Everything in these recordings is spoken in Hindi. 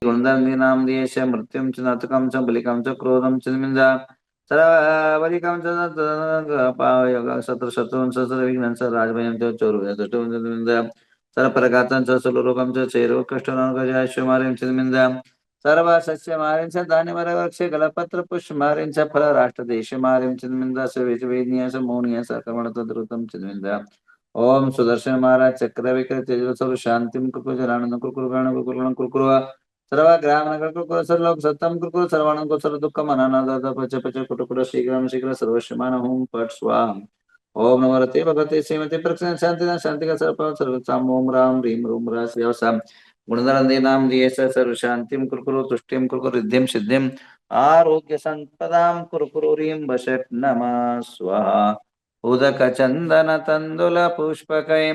गुणधर्मीनां देश मृत्युं च नतकं च बलिकं च क्रोधं च निमिन्द सर्वबलिकं च शत्रुं च सर्वविघ्नं च राजभयं च चोरुभयं च दुष्टं च निमिन्द सर्वप्रघातं च सुलोकं च चेरोकष्टनागजाश्वमारिं च निमिन्द सर्वसस्यमारिं च धान्यवरवृक्षे गलपत्रपुष्पमारिं च फलराष्ट्रदेशमारिं च निमिन्द सवेशवेदनीय च मौनीय च कर्मणतद्रुतं च निमिन्द ओम सुदर्शन महाराज चक्र विक्रय तेजस्व शांतिम कुरु जनानंद कुरु सर्व ग्राम नगर कुरु सर्वलोक सत्यम कुरु सर्वाणं को सर्व दुःख मनानाद पच पच कुटुकुट शीघ्रम शीघ्र सर्वश्यमान होम पट स्वाहा ओम नमोरते भगवते श्रीमते प्रक्षण शांति शांति का सर्व सर्वसाम ओम राम ह्रीम रूम राम गुणधरंदे नाम दिएस सर्व शांतिम कुरु तुष्टिम कुरु रिद्धिम सिद्धिम आरोग्य संपदाम कुरु ह्रीम वशट नमः स्वाहा उदक चंदन तंदुल पुष्पकै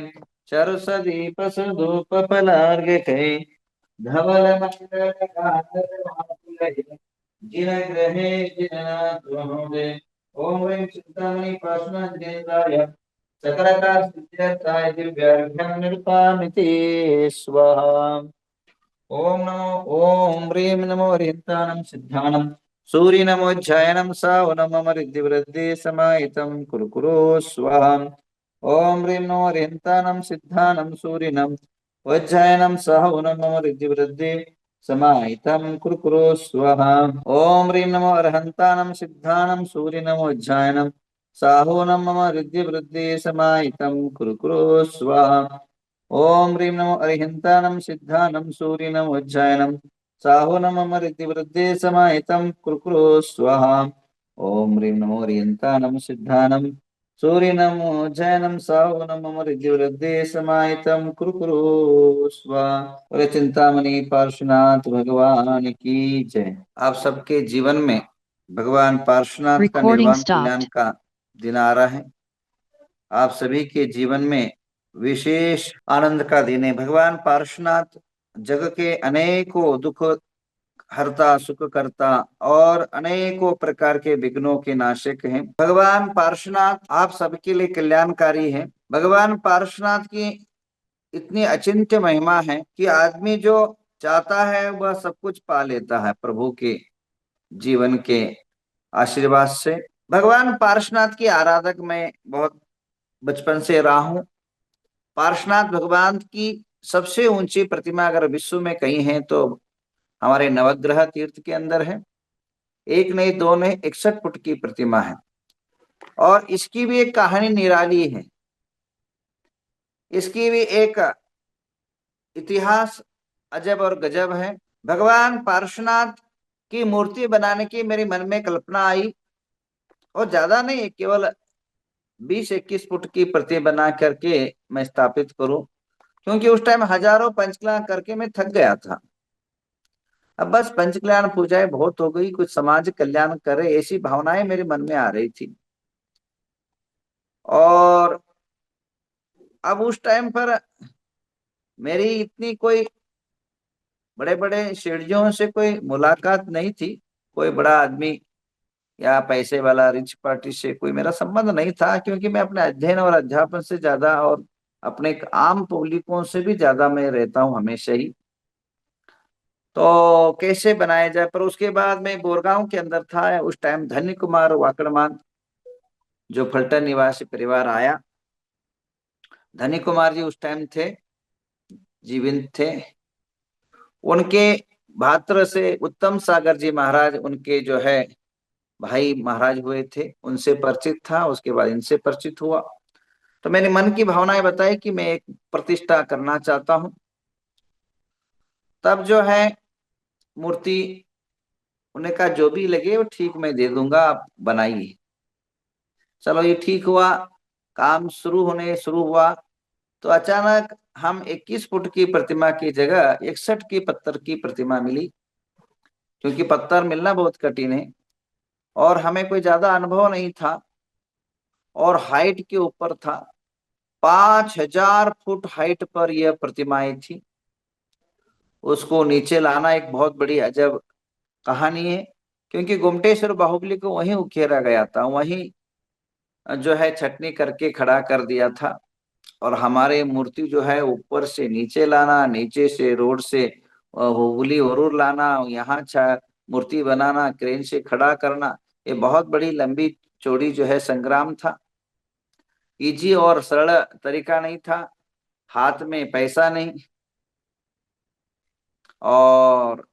चरुसदीप सुधूप फलार्घ्यकै धवल मंगल कांदल मातुलै जिन ग्रहे जिननाथ महोदय ओम ह्रीं चिंतामणि पार्श्वनाथ सकलकाल सिद्ध्यर्थाय दिव्यार्घ्यं निरुपामिति स्वाहा ओम ह्रीं नमो हरिहन्तानं सिद्धानं सूर्य नमोज्जायनं सावनमम रिद्धिवृद्धि समाहितं कुरु स्वाहा ओम ह्रीं नमो हरिहन्तानं सिद्धानं सूर्यनं वज्जायनं सावनमम रिद्धिवृद्धि समाहितं कुरु स्वाहा ओम ह्रीं नमो अरहन्तानं सिद्धानं सूर्यनं वज्जायनं साहोनं मम रिद्धिवृद्धि समाहितं कुरु स्वाहा ओम ह्रीं नमो अरिहन्तानं सिद्धानं सूर्यनं वज्जायनं साहोनं मम रिद्धिवृद्धि समाहितं कुरु स्वाहा ओम ह्रीं नमो अरिहन्तानं सिद्धानं सूर्यनं वज्जायनं साहोनं मम रिद्धिवृद्धि समाहितं कुरु स्वाहा। और चिंतामणि पार्श्वनाथ भगवान की जय। आप सबके जीवन में भगवान पार्श्वनाथ का निर्वाण कल्याण का दिन आ रहा है। आप सभी के जीवन में विशेष आनंद का दिन है। भगवान पार्श्वनाथ जग के अनेकों दुख हरता सुख करता और अनेकों प्रकार के विघ्नों के नाशक हैं। भगवान पार्श्वनाथ आप सबके लिए कल्याणकारी है। भगवान पार्श्वनाथ की इतनी अचिंत्य महिमा है कि आदमी जो चाहता है वह सब कुछ पा लेता है प्रभु के जीवन के आशीर्वाद से। भगवान पार्श्वनाथ की आराधक मैं बहुत बचपन से रहा हूं। पार्श्वनाथ भगवान की सबसे ऊंची प्रतिमा अगर विश्व में कहीं है तो हमारे नवग्रह तीर्थ के अंदर है। एक नहीं दो नहीं 61 फुट की प्रतिमा है और इसकी भी एक कहानी निराली है। इसकी भी एक इतिहास अजब और गजब है। भगवान पार्श्वनाथ की मूर्ति बनाने की मेरे मन में कल्पना आई और ज्यादा नहीं, केवल 20-21 फुट की प्रतिमा बना करके मैं स्थापित करूं, क्योंकि उस टाइम हजारों पंचकला करके मैं थक गया था। अब बस पंचकल्याण पूजाएं बहुत हो गई, कुछ समाज कल्याण करे ऐसी भावनाएं मेरे मन में आ रही थी। और अब उस टाइम पर मेरी इतनी कोई बड़े बड़े सीढ़ियों से कोई मुलाकात नहीं थी। कोई बड़ा आदमी या पैसे वाला रिच पार्टी से कोई मेरा संबंध नहीं था, क्योंकि मैं अपने अध्ययन और अध्यापन से ज्यादा और अपने आम पब्लिकों से भी ज्यादा मैं रहता हूं हमेशा ही। तो कैसे बनाया जाए। पर उसके बाद मैं बोरगांव के अंदर था। उस टाइम धन्य कुमार वाकड़मान जो फल्टन निवासी परिवार आया, धनी कुमार जी उस टाइम थे, जीवित थे। उनके भात्र से उत्तम सागर जी महाराज उनके जो है भाई महाराज हुए थे, उनसे परिचित था। उसके बाद इनसे परिचित हुआ तो मैंने मन की भावनाएं बताई कि मैं एक प्रतिष्ठा करना चाहता हूं। तब जो है मूर्ति उन्हें कहा जो भी लगे वो ठीक मैं दे दूंगा, आप बनाइए। चलो ये ठीक हुआ। काम शुरू हुआ तो अचानक हम 21 फुट की प्रतिमा की जगह 61 की पत्थर की प्रतिमा मिली, क्योंकि पत्थर मिलना बहुत कठिन है और हमें कोई ज्यादा अनुभव नहीं था और हाइट के ऊपर था। 5000 फुट हाइट पर यह प्रतिमाएं थी। उसको नीचे लाना एक बहुत बड़ी अजब कहानी है, क्योंकि गुमटेश्वर बाहुबली को वहीं उकेरा गया था, वहीं जो है छटनी करके खड़ा कर दिया था। और हमारे मूर्ति जो है ऊपर से नीचे लाना, नीचे से रोड से हुबली हुरूर लाना, यहाँ मूर्ति बनाना, क्रेन से खड़ा करना, ये बहुत बड़ी लंबी चौड़ी जो है संग्राम था। इजी और सरल तरीका नहीं था। हाथ में पैसा नहीं और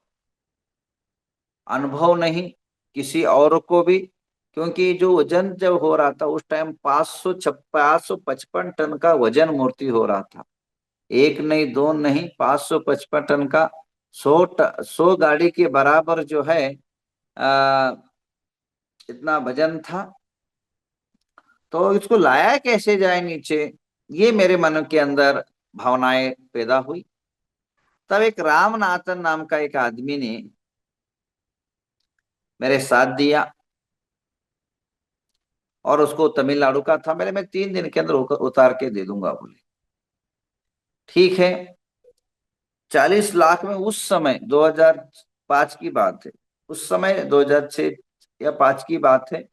अनुभव नहीं किसी और को भी, क्योंकि जो वजन जब हो रहा था उस टाइम 555 टन का वजन मूर्ति हो रहा था। एक नहीं दो नहीं, 555 टन का 100 गाड़ी के बराबर जो है आ, इतना वजन था। तो इसको लाया कैसे जाए नीचे, ये मेरे मन के अंदर भावनाएं पैदा हुई। तब एक रामनाथन नाम का एक आदमी ने मेरे साथ दिया, और उसको तमिलनाडु का था। मैं 3 दिन के अंदर उतार के दे दूंगा बोले। ठीक है। 40 लाख में उस समय 2005 की बात है, उस समय 2006 या 5 की बात है।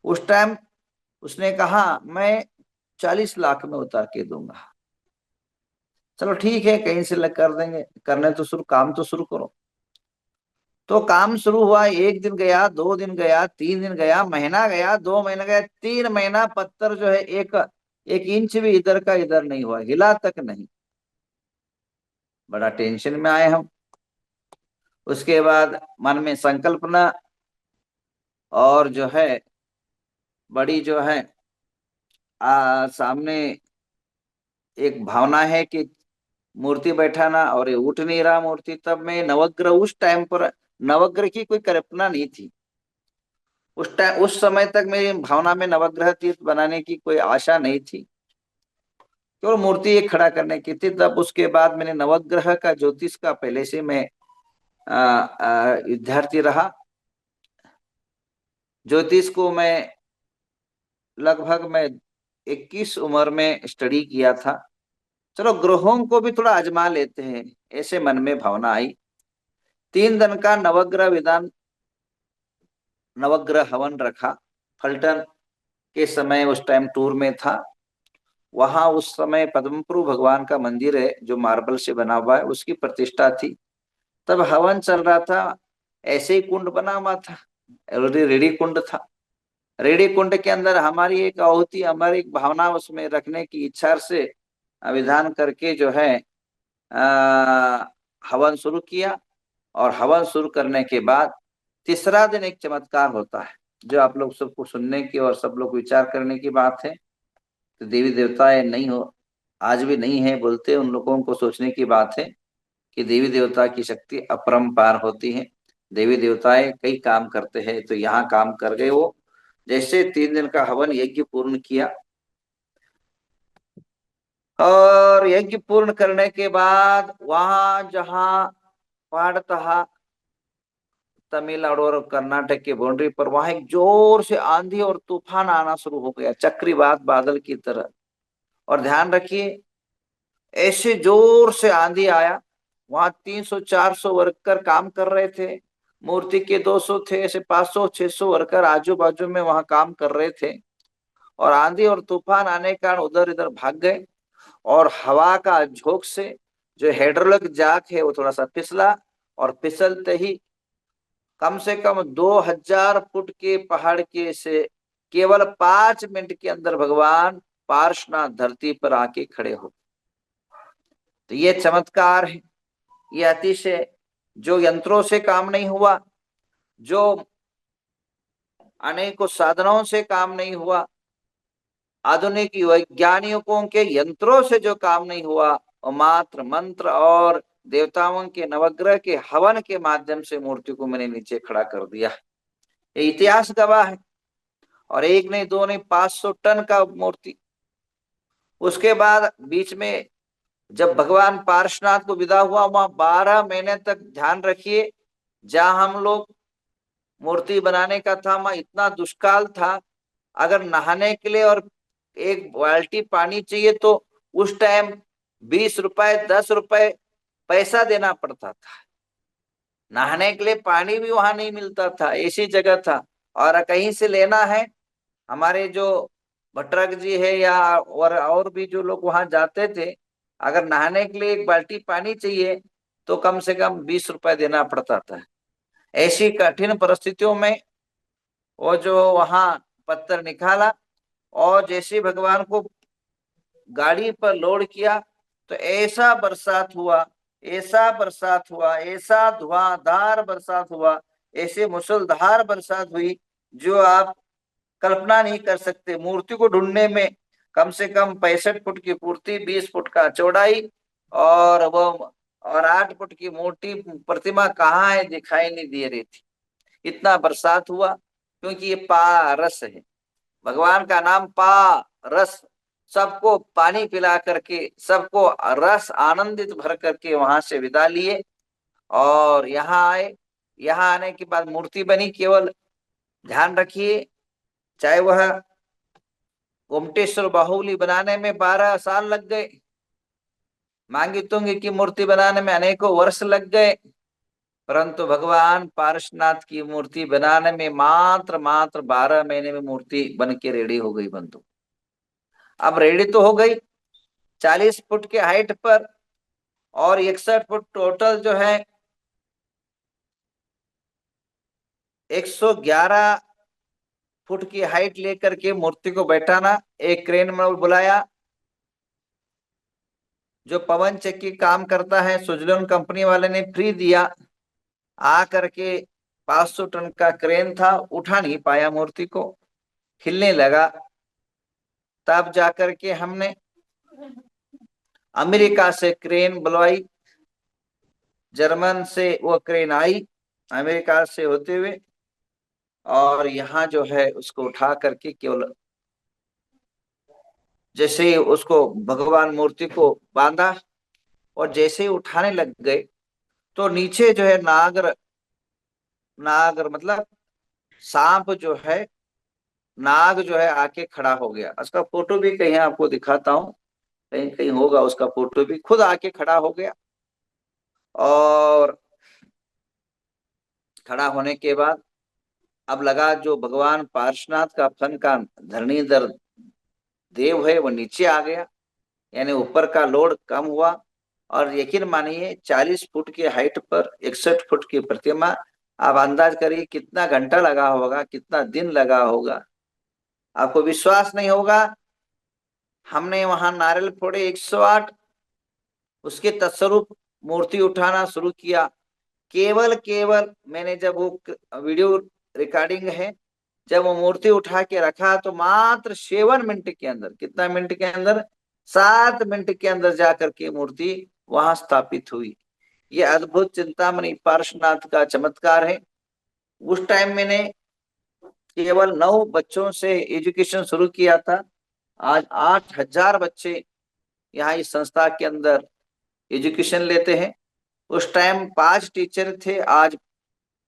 उस टाइम उसने कहा मैं 40 लाख में उतार के दूंगा। चलो ठीक है, कहीं से लग कर देंगे, करने तो शुरू, काम तो शुरू करो। तो काम शुरू हुआ। 1 दिन गया, 2 दिन गया, 3 दिन गया, महीना गया, 2 महीना गया, 3 महीना पत्थर जो है एक एक इंच भी इधर का इधर नहीं हुआ, हिला तक नहीं। बड़ा टेंशन में आए हम। उसके बाद मन में संकल्पना, और जो है बड़ी जो है सामने एक भावना है कि मूर्ति बैठाना, और ये उठ नहीं रहा मूर्ति। तब मैं नवग्रह, उस टाइम पर नवग्रह की कोई कल्पना नहीं थी। उस समय तक मेरी भावना में नवग्रह तीर्थ बनाने की कोई आशा नहीं थी, केवल मूर्ति एक खड़ा करने की थी। तब उसके बाद मैंने नवग्रह का ज्योतिष का पहले से मैं विद्यार्थी रहा। ज्योतिष को मैं 21 उम्र में स्टडी किया था। चलो ग्रहों को भी थोड़ा आजमा लेते हैं, ऐसे मन में भावना आई। 3 दिन का नवग्रह हवन रखा। फलटन के समय उस टाइम टूर में था। वहां उस समय पद्मपुरु भगवान का मंदिर है जो मार्बल से बना हुआ है, उसकी प्रतिष्ठा थी। तब हवन चल रहा था, ऐसे ही कुंड बना हुआ था, ऑलरेडी रेडी कुंड था। रेडी कुंड के अंदर हमारी एक आहुति, हमारी एक भावना उसमें रखने की इच्छा से विधान करके जो है आ, हवन शुरू किया। और हवन शुरू करने के बाद तीसरा दिन एक चमत्कार होता है, जो आप लोग सबको सुनने की और सब लोग विचार करने की बात है। तो देवी देवताएं नहीं हो, आज भी नहीं है बोलते, उन लोगों को सोचने की बात है कि देवी देवता की शक्ति अपरंपार होती है। देवी देवताएं कई काम करते हैं, तो यहाँ काम कर गए वो। जैसे 3 दिन का हवन यज्ञ पूर्ण किया, और यज्ञ पूर्ण करने के बाद वहां जहां पहाड़ था, तमिलनाडु और कर्नाटक के बाउंड्री पर, वहां एक जोर से आंधी और तूफान आना शुरू हो गया, चक्रवात बादल की तरह। और ध्यान रखिए, ऐसे जोर से आंधी आया। वहां 300-400 वर्कर काम कर रहे थे, मूर्ति के 200 थे, ऐसे 500-600 वर्कर आजू बाजू में वहां काम कर रहे थे। और आंधी और तूफान आने के कारण उधर इधर भाग गए। और हवा का झोंक से जो हाइड्रोलिक जाक है वो थोड़ा सा फिसला, और फिसलते ही कम से कम 2000 फुट के पहाड़ के से केवल 5 मिनट के अंदर भगवान पार्श्वनाथ धरती पर आके खड़े हो। तो ये चमत्कार है, ये अतिशय, जो यंत्रों से काम नहीं हुआ, जो अनेकों साधनों से काम नहीं हुआ, आधुनिक वैज्ञानिकों के यंत्रों से जो काम नहीं हुआ, वो मात्र मंत्र और देवताओं के नवग्रह के हवन के माध्यम से मूर्ति को मैंने नीचे खड़ा कर दिया। ये इतिहास गवाह है। और एक नहीं दो नहीं, 500 टन का मूर्ति। उसके बाद बीच में जब भगवान पार्श्वनाथ को विदा हुआ, वहां 12 महीने तक, ध्यान रखिए, जहां हम लोग मूर्ति बनाने का था, वहां इतना दुष्काल था। अगर नहाने के लिए और एक बाल्टी पानी चाहिए तो उस टाइम 20 रुपए 10 रुपए पैसा देना पड़ता था। नहाने के लिए पानी भी वहां नहीं मिलता था, ऐसी जगह था। और कहीं से लेना है, हमारे जो भट्टराग जी है या और भी जो लोग वहां जाते थे, अगर नहाने के लिए एक बाल्टी पानी चाहिए तो कम से कम 20 रुपए देना पड़ता था। ऐसी कठिन परिस्थितियों में वो जो वहां पत्थर निकाला, और जैसे भगवान को गाड़ी पर लोड किया तो ऐसा बरसात हुआ, ऐसा बरसात हुआ, ऐसा धुआंधार बरसात हुआ, ऐसे मुसलधार बरसात हुई जो आप कल्पना नहीं कर सकते। मूर्ति को ढूंढने में कम से कम 65 फुट की मूर्ति, 20 फुट का चौड़ाई, और वो और 8 फुट की मोटी प्रतिमा कहाँ है दिखाई नहीं दे रही थी। इतना बरसात हुआ, क्योंकि ये पारस है, भगवान का नाम पारस। सबको पानी पिला करके, सबको रस आनंदित भर करके वहां से विदा लिए और यहाँ आए। यहाँ आने के बाद मूर्ति बनी। केवल ध्यान रखिए, चाहे वह गोमटेश्वर बाहुली बनाने में 12 साल लग गए, मांगी तुंगी की मूर्ति बनाने में अनेकों वर्ष लग गए, परंतु भगवान पार्श्वनाथ की मूर्ति बनाने में मात्र मात्र 12 महीने में मूर्ति बन के रेडी हो गई बंधु। अब रेडी तो हो गई 40 फुट के हाइट पर, और 61 फुट टोटल जो है 111 फुट की हाइट लेकर के मूर्ति को बैठाना। एक क्रेन में बुलाया, जो पवन चक्की काम करता है, सुजलोन कंपनी वाले ने फ्री दिया। आ करके 500 टन का क्रेन था, उठा नहीं पाया मूर्ति को, हिलने लगा। तब जाकर के हमने अमेरिका से क्रेन बुलवाई, जर्मन से वो क्रेन आई अमेरिका से होते हुए, और यहाँ जो है उसको उठा करके केवल जैसे ही उसको भगवान मूर्ति को बांधा और जैसे ही उठाने लग गए तो नीचे जो है नागर, नागर मतलब सांप जो है, नाग जो है आके खड़ा हो गया। उसका फोटो भी कहीं आपको दिखाता हूँ, कहीं कहीं होगा उसका फोटो भी। खुद आके खड़ा हो गया, और खड़ा होने के बाद अब लगा जो भगवान पार्श्वनाथ का फन का धरणीधर देव है वो नीचे आ गया, यानी ऊपर का लोड कम हुआ। और यकीन मानिए 40 फुट की हाइट पर 61 फुट की प्रतिमा, आप अंदाज करिए कितना घंटा लगा होगा, कितना दिन लगा होगा, आपको विश्वास नहीं होगा। हमने वहां नारियल फोड़े 108, उसके तत्स्वरूप मूर्ति उठाना शुरू किया। केवल केवल मैंने जब वो वीडियो रिकॉर्डिंग है, जब वो मूर्ति उठा के रखा तो मात्र 7 मिनट के अंदर, कितना मिनट के अंदर, 7 मिनट के अंदर जाकर के मूर्ति वहां स्थापित हुई। ये अद्भुत चिंतामणि पार्श्वनाथ का चमत्कार है। उस टाइम मैंने केवल 9 बच्चों से एजुकेशन शुरू किया था, आज 8,000 बच्चे यहाँ इस संस्था के अंदर एजुकेशन लेते हैं। उस टाइम 5 टीचर थे, आज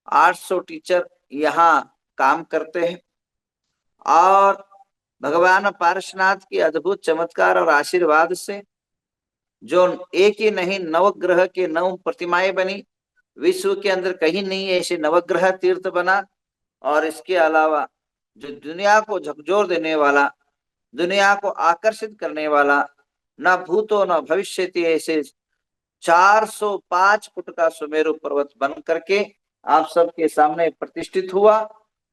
800 टीचर यहाँ काम करते हैं। और भगवान पार्श्वनाथ की अद्भुत चमत्कार और आशीर्वाद से जो एक ही नहीं 9 ग्रह के 9 प्रतिमाएं बनी, विश्व के अंदर कहीं नहीं ऐसे नवग्रह तीर्थ बना। और इसके अलावा जो दुनिया को झकझोर देने वाला, दुनिया को आकर्षित करने वाला, न भूतो न भविष्यति ऐसे 405 फुट का सुमेरु पर्वत बन करके आप सबके सामने प्रतिष्ठित हुआ।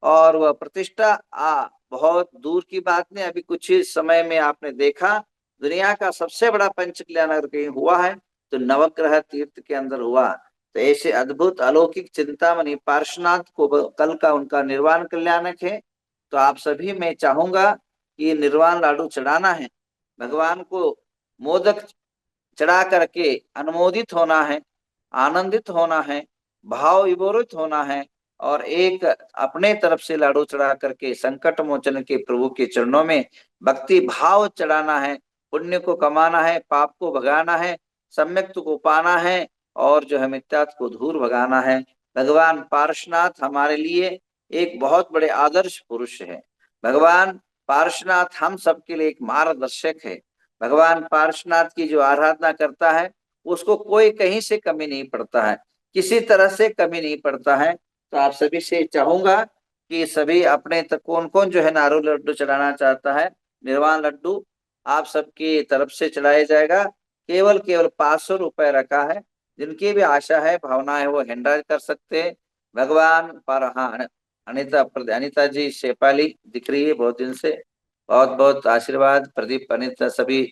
और वह प्रतिष्ठा बहुत दूर की बात नहीं, अभी कुछ ही समय में आपने देखा दुनिया का सबसे बड़ा पंचकल्याण अगर कहीं हुआ है तो नवग्रह तीर्थ के अंदर हुआ। तो ऐसे अद्भुत अलौकिक चिंतामणि पार्श्वनाथ को कल का उनका निर्वाण कल्याणक है। तो आप सभी, मैं चाहूंगा कि निर्वाण लाडू चढ़ाना है, भगवान को मोदक चढ़ा करके अनुमोदित होना है, आनंदित होना है, भाव विभोरित होना है, और एक अपने तरफ से लाडू चढ़ा करके संकट मोचन के प्रभु के चरणों में भक्ति भाव चढ़ाना है। पुण्य को कमाना है, पाप को भगाना है, सम्यक को पाना है, और जो है मिथ्यात्व को दूर भगाना है। भगवान पार्श्वनाथ हमारे लिए एक बहुत बड़े आदर्श पुरुष है। भगवान पार्श्वनाथ हम सबके लिए एक मार्गदर्शक है। भगवान पार्श्वनाथ की जो आराधना करता है उसको कोई कहीं से कमी नहीं पड़ता है, किसी तरह से कमी नहीं पड़ता है। तो आप सभी से चाहूंगा कि सभी अपने तक कौन कौन जो है नारू लड्डू चढ़ाना चाहता है, निर्वाण लड्डू आप सबकी तरफ से चढ़ाया जाएगा। केवल केवल 500 रुपए रखा है, जिनकी भी आशा है, भावना है, वो हैंड राइज कर सकते हैं भगवान पर। हाँ, अनिता अनिता जी शेफाली दिख रही है बहुत दिन से। बहुत बहुत आशीर्वाद प्रदीप, अनिता, सभी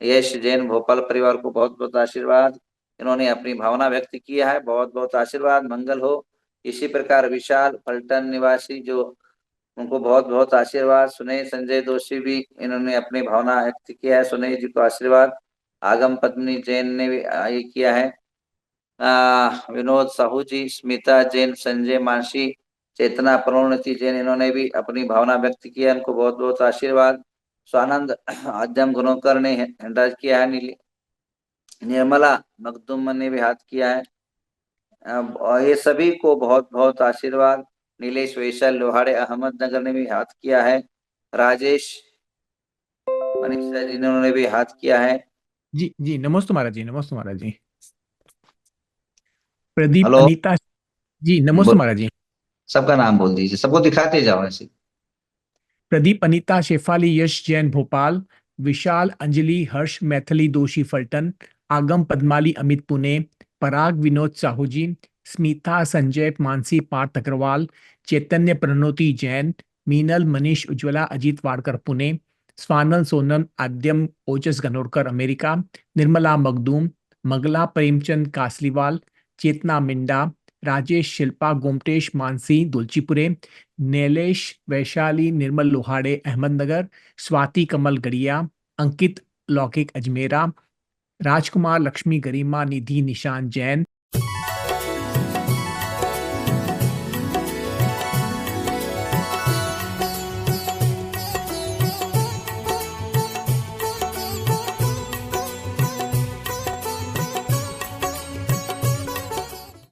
यश जैन भोपाल परिवार को बहुत बहुत आशीर्वाद। इन्होंने अपनी भावना व्यक्त किया है, बहुत बहुत आशीर्वाद, मंगल हो। इसी प्रकार विशाल पलटन निवासी जो, उनको बहुत बहुत आशीर्वाद। सुनय संजय दोषी भी, इन्होंने अपनी भावना व्यक्त किया है, सुनय जी को आशीर्वाद। आगम पत्नी जैन ने भी ये किया है। विनोद साहू जी, स्मिता जैन, संजय मानसी, चेतना प्रणति जैन, इन्होंने भी अपनी भावना व्यक्त किया है, इनको बहुत बहुत आशीर्वाद। स्वानंद आद्यम गुणोकर ने हैंडराइज किया है। निर्मला मखदूम ने भी हाथ किया है। और ये सभी को बहुत बहुत आशीर्वाद। नीलेश वैशाल लोहाड़े अहमदनगर ने भी हाथ किया है। राजेश मनीषा जी, इन्होंने भी हाथ किया है। जी जी, नमस्ते महाराज जी, नमस्ते महाराज जी। प्रदीप हेलो। अनीता। जी नमस्ते महाराज जी। सबका नाम बोल दीजिए, सबको दिखाते जाओ ऐसे। प्रदीप अनीता शेफाली यश जैन भोपाल, विशाल अंजलि हर्ष मैथिली दोषी फलटन, आगम पद्माली अमित पुणे, पराग विनोद साहू जी, स्मिता संजय मानसी पार्थ अग्रवाल, चैतन्य प्रणोति जैन, मीनल मनीष उज्ज्वला अजीत वाड़कर पुणे, स्वानल सोनल आद्यम ओजस गनोरकर अमेरिका, निर्मला मखदूम, मंगला प्रेमचंद कासलीवाल, चेतना मिंडा, राजेश शिल्पा गोमटेश मानसी दुलचीपुरे, नीलेश वैशाली निर्मल लोहाड़े अहमदनगर, स्वाति कमल गड़िया, अंकित लौकिक अजमेरा, राजकुमार लक्ष्मी गरिमा निधि निशान जैन,